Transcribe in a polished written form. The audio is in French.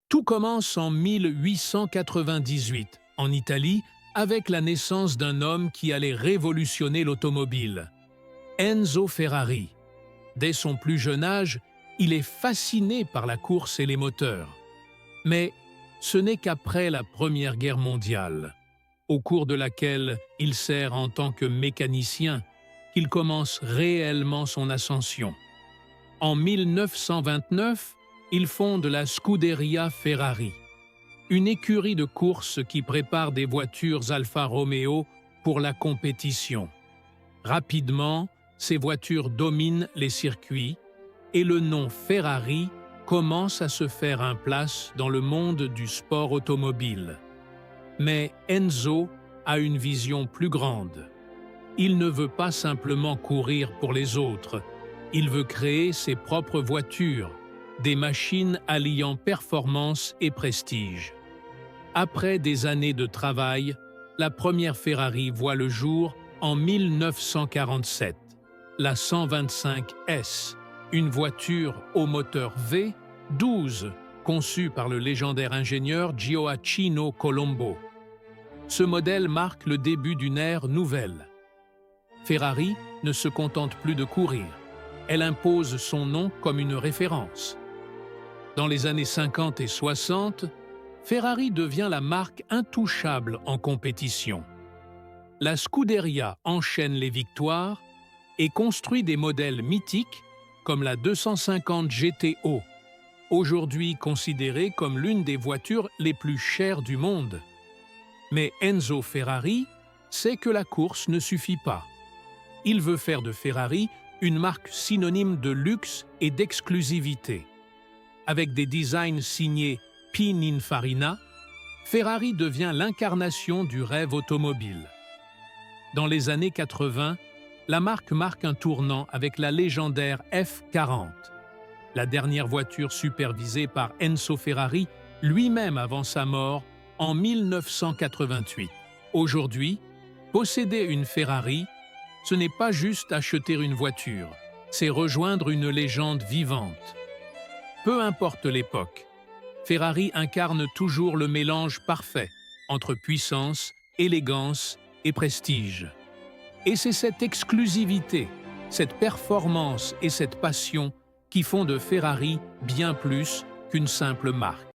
Tout commence en 1898, en Italie, avec la naissance d'un homme qui allait révolutionner l'automobile, Enzo Ferrari. Dès son plus jeune âge, il est fasciné par la course et les moteurs. Mais ce n'est qu'après la Première Guerre mondiale, au cours de laquelle il sert en tant que mécanicien, qu'il commence réellement son ascension. En 1929, il fonde la Scuderia Ferrari, une écurie de course qui prépare des voitures Alfa Romeo pour la compétition. Rapidement, ces voitures dominent les circuits et le nom Ferrari commence à se faire une place dans le monde du sport automobile. Mais Enzo a une vision plus grande. Il ne veut pas simplement courir pour les autres, il veut créer ses propres voitures, des machines alliant performance et prestige. Après des années de travail, la première Ferrari voit le jour en 1947, la 125S, une voiture au moteur V12 conçue par le légendaire ingénieur Gioacchino Colombo. Ce modèle marque le début d'une ère nouvelle. Ferrari ne se contente plus de courir, elle impose son nom comme une référence. Dans les années 50 et 60, Ferrari devient la marque intouchable en compétition. La Scuderia enchaîne les victoires et construit des modèles mythiques comme la 250 GTO, aujourd'hui considérée comme l'une des voitures les plus chères du monde. Mais Enzo Ferrari sait que la course ne suffit pas. Il veut faire de Ferrari une marque synonyme de luxe et d'exclusivité. Avec des designs signés Pininfarina, Ferrari devient l'incarnation du rêve automobile. Dans les années 80, la marque marque un tournant avec la légendaire F40, la dernière voiture supervisée par Enzo Ferrari lui-même avant sa mort en 1988. Aujourd'hui, posséder une Ferrari, ce n'est pas juste acheter une voiture, c'est rejoindre une légende vivante. Peu importe l'époque, Ferrari incarne toujours le mélange parfait entre puissance, élégance et prestige. Et c'est cette exclusivité, cette performance et cette passion qui font de Ferrari bien plus qu'une simple marque.